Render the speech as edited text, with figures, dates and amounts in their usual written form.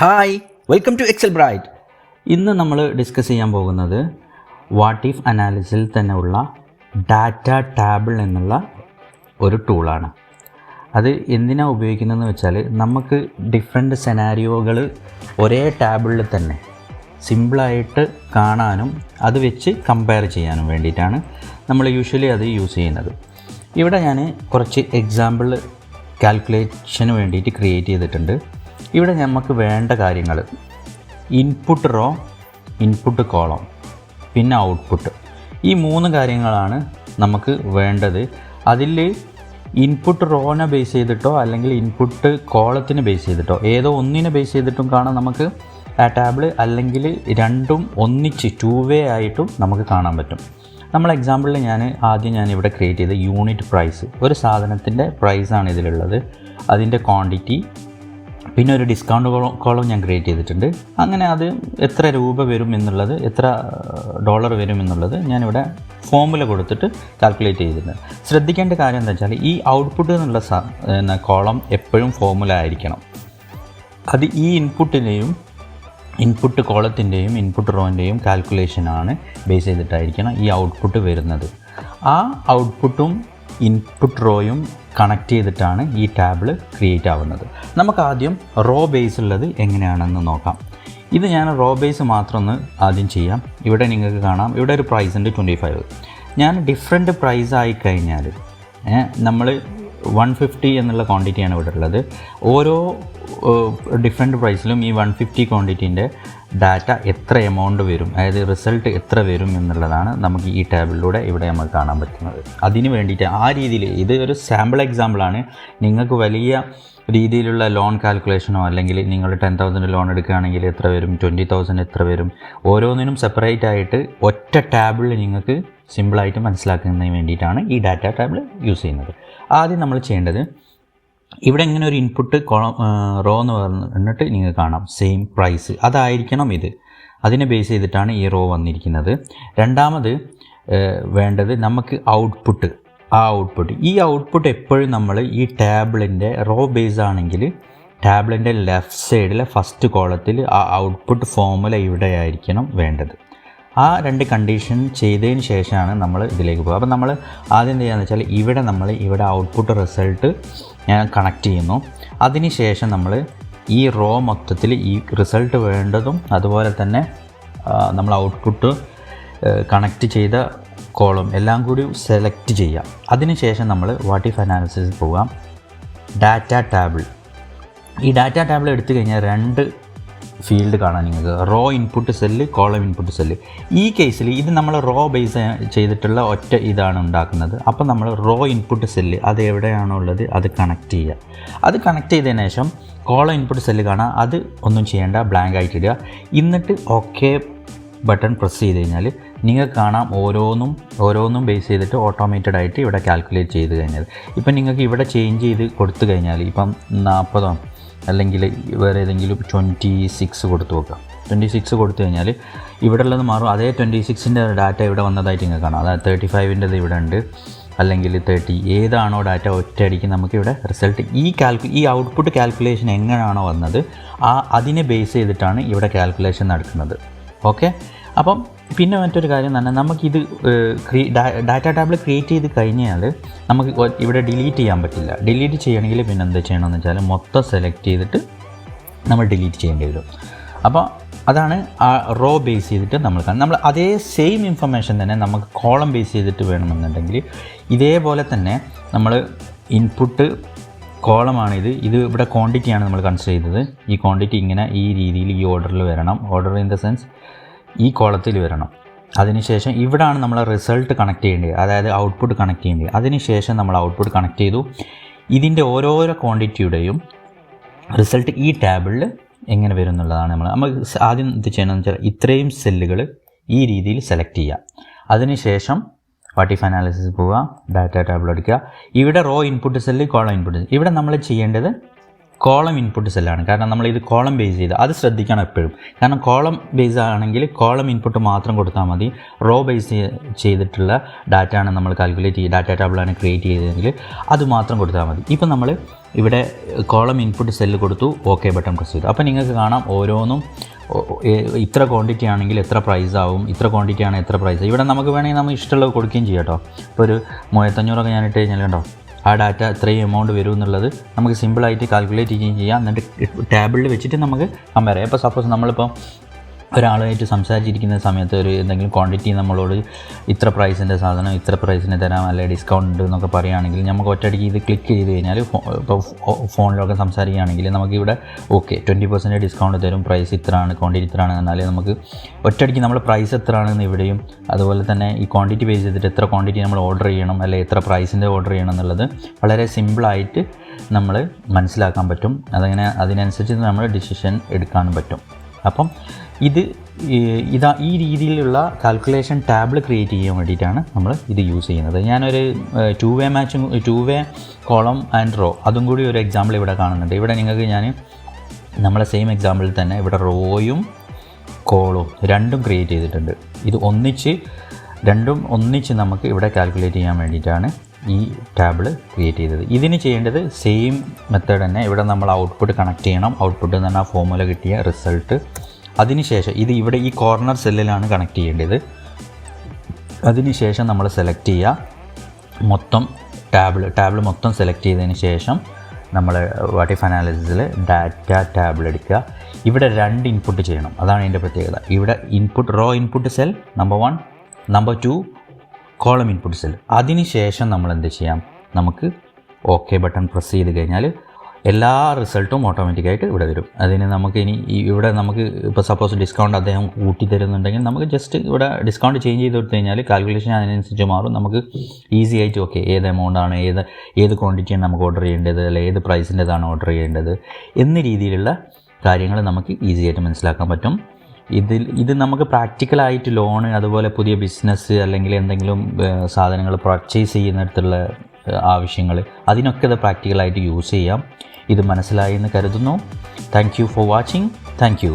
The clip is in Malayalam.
Hi, welcome to Excel Bright. ഇന്ന് നമ്മൾ ഡിസ്കസ് ചെയ്യാൻ പോകുന്നത് വാട്ട് ഇഫ് അനാലിസിസിൽ തന്നെ ഉള്ള ഡാറ്റ ടാബിൾ എന്നുള്ള ഒരു ടൂളാണ്. അത് എന്തിനാണ് ഉപയോഗിക്കുന്നതെന്ന് വെച്ചാൽ നമുക്ക് ഡിഫറെൻറ്റ് സെനാരിയോകൾ ഒരേ ടാബിളിൽ തന്നെ സിമ്പിളായിട്ട് കാണാനും അത് വെച്ച് കമ്പയർ ചെയ്യാനും വേണ്ടിയിട്ടാണ് നമ്മൾ യൂഷ്വലി അത് യൂസ് ചെയ്യുന്നത്. ഇവിടെ ഞാൻ കുറച്ച് എക്സാമ്പിൾ കാൽക്കുലേഷന് വേണ്ടിയിട്ട് ക്രിയേറ്റ് ചെയ്തിട്ടുണ്ട്. ഇവിടെ നമുക്ക് വേണ്ട കാര്യങ്ങൾ ഇൻപുട്ട് റോ, ഇൻപുട്ട് കോളം, പിന്നെ ഔട്ട്പുട്ട്. ഈ മൂന്ന് കാര്യങ്ങളാണ് നമുക്ക് വേണ്ടത്. അതിൽ ഇൻപുട്ട് റോനെ ബേസ് ചെയ്തിട്ടോ അല്ലെങ്കിൽ ഇൻപുട്ട് കോളത്തിന് ബേസ് ചെയ്തിട്ടോ ഏതോ ഒന്നിനെ ബേസ് ചെയ്തിട്ടും കാണാം നമുക്ക് ആ ടാബിൾ, അല്ലെങ്കിൽ രണ്ടും ഒന്നിച്ച് 2 വേ ആയിട്ടും നമുക്ക് കാണാൻ പറ്റും. നമ്മൾ എക്സാമ്പിളിൽ ഞാൻ ഇവിടെ ക്രിയേറ്റ് ചെയ്ത യൂണിറ്റ് പ്രൈസ്, ഒരു സാധനത്തിൻ്റെ പ്രൈസാണ് ഇതിലുള്ളത്, അതിൻ്റെ ക്വാണ്ടിറ്റി, പിന്നെ ഒരു ഡിസ്കൗണ്ട് കോളം ഞാൻ ക്രിയേറ്റ് ചെയ്തിട്ടുണ്ട്. അങ്ങനെ അത് എത്ര രൂപ വരും എന്നുള്ളത്, എത്ര ഡോളർ വരും എന്നുള്ളത് ഞാനിവിടെ ഫോമുല കൊടുത്തിട്ട് കാൽക്കുലേറ്റ് ചെയ്തിട്ടുണ്ട്. ശ്രദ്ധിക്കേണ്ട കാര്യം എന്താ വെച്ചാൽ ഈ ഔട്ട്പുട്ട് എന്നുള്ള കോളം എപ്പോഴും ഫോമുല ആയിരിക്കണം. അത് ഈ ഇൻപുട്ട് കോളത്തിൻ്റെയും ഇൻപുട്ട് റോൻ്റെയും കാൽക്കുലേഷനാണ് ബേസ് ചെയ്തിട്ടായിരിക്കണം ഈ ഔട്ട്പുട്ട് വരുന്നത്. ആ ഔട്ട്പുട്ടും ഇൻപുട്ട് റോയും കണക്ട് ചെയ്തിട്ടാണ് ഈ ടാബിൾ ക്രിയേറ്റ് ആവുന്നത്. നമുക്ക് ആദ്യം റോ ബേസ് ഉള്ളത് എങ്ങനെയാണെന്ന് നോക്കാം. ഇത് ഞാൻ റോ ബേസ് മാത്രം ഒന്ന് ആദ്യം ചെയ്യാം. ഇവിടെ നിങ്ങൾക്ക് കാണാം, ഇവിടെ ഒരു പ്രൈസ് ഉണ്ട് 25. ഞാൻ ഡിഫറെൻറ്റ് പ്രൈസ് ആയിക്കഴിഞ്ഞാൽ നമ്മൾ 150 എന്നുള്ള ക്വാണ്ടിറ്റിയാണ് ഇവിടെ ഉള്ളത്. ഓരോ ഡിഫറെൻറ്റ് പ്രൈസിലും ഈ 150 ക്വാണ്ടിറ്റീൻ്റെ ഡാറ്റ എത്ര എമൗണ്ട് വരും, അതായത് റിസൾട്ട് എത്ര വരും എന്നുള്ളതാണ് നമുക്ക് ഈ ടേബിളിലൂടെ ഇവിടെ നമുക്ക് കാണാൻ പറ്റുന്നത്. അതിന് വേണ്ടിയിട്ട് ആ രീതിയിൽ, ഇത് ഒരു സാമ്പിൾ എക്സാമ്പിളാണ്. നിങ്ങൾക്ക് വലിയ രീതിയിലുള്ള ലോൺ കാൽക്കുലേഷനോ അല്ലെങ്കിൽ നിങ്ങൾ 10,000 ലോൺ എടുക്കുകയാണെങ്കിൽ എത്ര വരും, 20,000 എത്ര വരും, ഓരോന്നിനും സെപ്പറേറ്റ് ആയിട്ട് ഒറ്റ ടാബിളിൽ നിങ്ങൾക്ക് സിമ്പിളായിട്ട് മനസ്സിലാക്കുന്നതിന് വേണ്ടിയിട്ടാണ് ഈ ഡാറ്റ ടേബിൾ യൂസ് ചെയ്യുന്നത്. ആദ്യം നമ്മൾ ചെയ്യേണ്ടത്, ഇവിടെ ഇങ്ങനെ ഒരു ഇൻപുട്ട് കോളം റോ എന്ന് പറഞ്ഞിട്ട് നിങ്ങൾക്ക് കാണാം സെയിം പ്രൈസ്, അതായിരിക്കണം ഇത്. അതിനെ ബേസ് ചെയ്തിട്ടാണ് ഈ റോ വന്നിരിക്കുന്നത്. രണ്ടാമത് വേണ്ടത് നമുക്ക് ഔട്ട്പുട്ട്. ഈ ഔട്ട്പുട്ട് എപ്പോഴും നമ്മൾ ഈ ടാബിളിൻ്റെ റോ ബേസ് ആണെങ്കിൽ ടാബിളിൻ്റെ ലെഫ്റ്റ് സൈഡിലെ ഫസ്റ്റ് കോളത്തിൽ ആ ഔട്ട്പുട്ട് ഫോമുല ഇവിടെ ആയിരിക്കണം വേണ്ടത്. ആ 2 കണ്ടീഷൻ ചെയ്തതിന് ശേഷമാണ് നമ്മൾ ഇതിലേക്ക് പോകുക. അപ്പോൾ നമ്മൾ ആദ്യം എന്ത് ചെയ്യുകയെന്ന് വെച്ചാൽ ഇവിടെ ഔട്ട്പുട്ട് റിസൾട്ട് ഞാൻ കണക്ട് ചെയ്യുന്നു. അതിന് ശേഷം നമ്മൾ ഈ റോ മൊത്തത്തിൽ ഈ റിസൾട്ട് വേണ്ടതും അതുപോലെ തന്നെ നമ്മൾ ഔട്ട്പുട്ട് കണക്ട് ചെയ്ത കോളം എല്ലാം കൂടി സെലക്ട് ചെയ്യാം. അതിന് ശേഷം നമ്മൾ വാട്ട് ഇഫ് അനാലിസിസ് പോകാം. Data table. ഈ ഡാറ്റ ടാബിൾ എടുത്തു കഴിഞ്ഞാൽ 2 ഫീൽഡ് കാണാൻ നിങ്ങൾക്ക്, row input cell, column input cell. ഈ കേസിൽ ഇത് നമ്മൾ റോ ബേസ് ചെയ്തിട്ടുള്ള ഒറ്റ ഇതാണ് ഉണ്ടാക്കുന്നത്. അപ്പോൾ നമ്മൾ റോ ഇൻപുട്ട് സെല്ല് അത് എവിടെയാണോ ഉള്ളത് അത് കണക്ട് ചെയ്യുക. അത് കണക്ട് ചെയ്തതിന് ശേഷം കോളം ഇൻപുട്ട് സെല്ല് കാണാം, അത് ഒന്നും ചെയ്യേണ്ട, ബ്ലാങ്ക് ആയിട്ട് ഇടുക. എന്നിട്ട് ഓക്കെ ബട്ടൺ പ്രസ് ചെയ്ത് കഴിഞ്ഞാൽ നിങ്ങൾക്ക് കാണാം ഓരോന്നും ബേസ് ചെയ്തിട്ട് ഓട്ടോമേറ്റഡ് ആയിട്ട് ഇവിടെ കാൽക്കുലേറ്റ് ചെയ്ത് കഴിഞ്ഞാൽ. ഇപ്പം നിങ്ങൾക്ക് ഇവിടെ ചേഞ്ച് ചെയ്ത് കൊടുത്തു കഴിഞ്ഞാൽ, ഇപ്പം 40 അല്ലെങ്കിൽ വേറെ ഏതെങ്കിലും 26 കൊടുത്തു നോക്കുക. 26 കൊടുത്തു കഴിഞ്ഞാൽ ഇവിടെ ഉള്ളത് മാറും. അതേ 26ൻ്റെ ഡാറ്റ ഇവിടെ വന്നതായിട്ട് നിങ്ങൾക്ക് കാണാം. അതായത് 35ൻ്റെത് ഇവിടെ ഉണ്ട്, അല്ലെങ്കിൽ 30, ഏതാണോ ഡാറ്റ ഒറ്റയടിക്ക് നമുക്കിവിടെ റിസൾട്ട് ഈ ഔട്ട്പുട്ട് കാൽക്കുലേഷൻ എങ്ങനെയാണോ വന്നത് അതിനെ ബേസ് ചെയ്തിട്ടാണ് ഇവിടെ കാൽക്കുലേഷൻ നടക്കുന്നത്. ഓക്കെ. അപ്പം പിന്നെ മറ്റൊരു കാര്യം തന്നെ, നമുക്കിത് ഡാറ്റ ടേബിൾ ക്രിയേറ്റ് ചെയ്ത് കഴിഞ്ഞാൽ നമുക്ക് ഇവിടെ ഡിലീറ്റ് ചെയ്യാൻ പറ്റില്ല. ഡിലീറ്റ് ചെയ്യണമെങ്കിൽ പിന്നെ എന്താ ചെയ്യണമെന്ന് വെച്ചാൽ മൊത്തം സെലക്ട് ചെയ്തിട്ട് നമ്മൾ ഡിലീറ്റ് ചെയ്യേണ്ടി വരും. അപ്പോൾ അതാണ് ആ റോ ബേസ് ചെയ്തിട്ട് നമ്മൾ അതേ സെയിം ഇൻഫർമേഷൻ തന്നെ നമുക്ക് കോളം ബേസ് ചെയ്തിട്ട് വേണമെന്നുണ്ടെങ്കിൽ ഇതേപോലെ തന്നെ നമ്മൾ ഇൻപുട്ട് കോളമാണിത്. ഇത് ഇവിടെ ക്വാണ്ടിറ്റിയാണ് നമ്മൾ കൺസിഡർ ചെയ്തത്. ഈ ക്വാണ്ടിറ്റി ഇങ്ങനെ ഈ രീതിയിൽ ഈ ഓർഡറിൽ വരണം. ഓർഡർ ഇൻ ദ സെൻസ് ഈ കോളത്തിൽ വരണം. അതിനുശേഷം ഇവിടാണ് നമ്മൾ റിസൾട്ട് കണക്ട് ചെയ്യേണ്ടത്, അതായത് ഔട്ട്പുട്ട് കണക്ട് ചെയ്യേണ്ടത്. അതിനുശേഷം നമ്മൾ ഔട്ട്പുട്ട് കണക്ട് ചെയ്തു. ഇതിൻ്റെ ഓരോരോ ക്വാണ്ടിറ്റിയുടെയും റിസൾട്ട് ഈ ടാബിളിൽ എങ്ങനെ വരും എന്നുള്ളതാണ് നമുക്ക് ആദ്യം എന്ത് ചെയ്യണമെന്ന് വെച്ചാൽ ഇത്രയും സെല്ലുകൾ ഈ രീതിയിൽ സെലക്ട് ചെയ്യുക. അതിനുശേഷം വാട്ട് ഇഫ് അനാലിസിസ് പോവുക, ഡാറ്റ ടാബിൾ എടുക്കുക. ഇവിടെ row input cell, column input cell. ഇവിടെ നമ്മൾ ചെയ്യേണ്ടത് കോളം ഇൻപുട്ട് സെല്ലാണ്. കാരണം നമ്മളിത് കോളം ബേസ് ചെയ്ത് അത് ശ്രദ്ധിക്കണം എപ്പോഴും. കാരണം കോളം ബേസ് ആണെങ്കിൽ കോളം ഇൻപുട്ട് മാത്രം കൊടുത്താൽ മതി. റോ ബേസ് ചെയ്തിട്ടുള്ള ഡാറ്റ ആണ് നമ്മൾ കാൽക്കുലേറ്റ് ചെയ്യുക, ഡാറ്റ ടേബിളാണ് ക്രിയേറ്റ് ചെയ്തതെങ്കിൽ അത് മാത്രം കൊടുത്താൽ മതി. ഇപ്പം നമ്മൾ ഇവിടെ കോളം ഇൻപുട്ട് സെല്ല് കൊടുത്തു, ഓക്കെ ബട്ടൺ പ്രസ് ചെയ്തു. അപ്പോൾ നിങ്ങൾക്ക് കാണാം ഓരോന്നും ഇത്ര ക്വാണ്ടിറ്റി ആണെങ്കിൽ എത്ര പ്രൈസ് ആവും, ഇത്ര ക്വാണ്ടിറ്റി ആണ് എത്ര പ്രൈസ്. ഇവിടെ നമുക്ക് വേണമെങ്കിൽ നമുക്ക് ഇഷ്ടമുള്ളത് കൊടുക്കുകയും ചെയ്യാം കേട്ടോ. ഇപ്പോൾ ഒരു 3500 ഞാൻ ഇട്ട് കഴിഞ്ഞാൽ കണ്ടോ ആ ഡാറ്റ ഇത്രയും എമൗണ്ട് വരും എന്നുള്ളത് നമുക്ക് സിമ്പിളായിട്ട് കാൽക്കുലേറ്റ് ചെയ്യുകയും ചെയ്യാം. എന്നിട്ട് ടേബിളിൽ വെച്ചിട്ട് നമുക്ക് കമ്പയർ ചെയ്യാം. ഇപ്പോൾ സപ്പോസ് നമ്മളിപ്പോൾ ഒരാളുമായിട്ട് സംസാരിച്ചിരിക്കുന്ന സമയത്ത് ഒരു എന്തെങ്കിലും ക്വാണ്ടിറ്റി നമ്മളോട് ഇത്ര പ്രൈസിൻ്റെ സാധനം ഇത്ര പ്രൈസിന് തരാം അല്ലെങ്കിൽ ഡിസ്കൗണ്ട് എന്നൊക്കെ പറയുകയാണെങ്കിൽ നമുക്ക് ഒറ്റയടിക്ക് ഇത് ക്ലിക്ക് ചെയ്ത് കഴിഞ്ഞാൽ ഇപ്പോൾ ഫോണിലൊക്കെ സംസാരിക്കുകയാണെങ്കിൽ നമുക്കിവിടെ ഓക്കെ 20% ഡിസ്കൗണ്ട് തരും, പ്രൈസ് ഇത്രയാണ്, ക്വാണ്ടിറ്റി ഇത്രയാണ് എന്നാൽ നമുക്ക് ഒറ്റയടിക്ക് നമ്മൾ പ്രൈസ് എത്രയാണെന്ന് ഇവിടെയും അതുപോലെ തന്നെ ഈ ക്വാണ്ടിറ്റി ബേസ് ചെയ്തിട്ട് എത്ര ക്വാണ്ടിറ്റി നമ്മൾ ഓർഡർ ചെയ്യണം അല്ലെങ്കിൽ എത്ര പ്രൈസിൻ്റെ ഓർഡർ ചെയ്യണം എന്നുള്ളത് വളരെ സിമ്പിളായിട്ട് നമ്മൾ മനസ്സിലാക്കാൻ പറ്റും. അതിനനുസരിച്ച് നമ്മൾ ഡിസിഷൻ എടുക്കാനും പറ്റും. അപ്പം ഈ രീതിയിലുള്ള കാൽക്കുലേഷൻ ടാബിൾ ക്രിയേറ്റ് ചെയ്യാൻ വേണ്ടിയിട്ടാണ് നമ്മൾ ഇത് യൂസ് ചെയ്യുന്നത്. ഞാനൊരു 2 വേ കോളം ആൻഡ് റോ അതും കൂടി ഒരു എക്സാമ്പിൾ ഇവിടെ കാണുന്നുണ്ട്. ഇവിടെ നിങ്ങൾക്ക് ഞാൻ നമ്മളെ സെയിം എക്സാമ്പിളിൽ തന്നെ ഇവിടെ റോയും കോളും രണ്ടും ക്രിയേറ്റ് ചെയ്തിട്ടുണ്ട്. ഇത് രണ്ടും ഒന്നിച്ച് നമുക്ക് ഇവിടെ കാൽക്കുലേറ്റ് ചെയ്യാൻ വേണ്ടിയിട്ടാണ് ഈ ടാബിൾ ക്രിയേറ്റ് ചെയ്തത്. ഇതിന് ചെയ്യേണ്ടത് സെയിം മെത്തേഡ് തന്നെ. ഇവിടെ നമ്മൾ ഔട്ട്പുട്ട് കണക്ട് ചെയ്യണം. ഔട്ട്പുട്ട് എന്ന് പറഞ്ഞാൽ ഫോർമുല കിട്ടിയ റിസൾട്ട്. അതിനുശേഷം ഇത് ഇവിടെ ഈ കോർണർ സെല്ലിലാണ് കണക്ട് ചെയ്യേണ്ടത്. അതിനുശേഷം നമ്മൾ സെലക്ട് ചെയ്യുക മൊത്തം ടാബിൾ മൊത്തം സെലക്ട് ചെയ്തതിന് ശേഷം നമ്മൾ വാട്ടിഫ് അനാലിസിസിൽ ഡാറ്റ ടാബിൾ എടുക്കുക. ഇവിടെ 2 ഇൻപുട്ട് ചെയ്യണം. അതാണ് ഇതിൻ്റെ പ്രത്യേകത. ഇവിടെ row input cell number 1, number 2 column input cell. അതിനുശേഷം നമ്മൾ എന്ത് ചെയ്യാം, നമുക്ക് ഓക്കെ ബട്ടൺ പ്രസ് ചെയ്ത് കഴിഞ്ഞാൽ എല്ലാ റിസൾട്ടും ഓട്ടോമാറ്റിക്കായിട്ട് ഇവിടെ വരും. അതിന് നമുക്ക് ഇവിടെ നമുക്ക് ഇപ്പോൾ സപ്പോസ് ഡിസ്കൗണ്ട് അദ്ദേഹം കൂട്ടി തരുന്നുണ്ടെങ്കിൽ നമുക്ക് ജസ്റ്റ് ഇവിടെ ഡിസ്കൗണ്ട് ചേഞ്ച് ചെയ്ത് കൊടുത്തു കഴിഞ്ഞാൽ കാൽക്കുലേഷൻ അതിനനുസരിച്ച് മാറും. നമുക്ക് ഈസി ആയിട്ട് ഓക്കെ ഏത് എമൗണ്ടാണ് ഏത് ക്വാണ്ടിറ്റിയാണ് നമുക്ക് ഓർഡർ ചെയ്യേണ്ടത് അല്ലെങ്കിൽ ഏത് പ്രൈസിൻ്റെതാണ് ഓർഡർ ചെയ്യേണ്ടത് എന്ന രീതിയിലുള്ള കാര്യങ്ങൾ നമുക്ക് ഈസി ആയിട്ട് മനസ്സിലാക്കാൻ പറ്റും. ഇത് നമുക്ക് പ്രാക്ടിക്കലായിട്ട് ലോണ് അതുപോലെ പുതിയ ബിസിനസ് അല്ലെങ്കിൽ എന്തെങ്കിലും സാധനങ്ങൾ പർച്ചേസ് ചെയ്യുന്നിടത്തുള്ള ആവശ്യങ്ങൾ അതിനൊക്കെ ഇത് പ്രാക്ടിക്കലായിട്ട് യൂസ് ചെയ്യാം. ഇത് മനസ്സിലായി എന്ന് കരുതുന്നു. Thank you for watching. Thank you.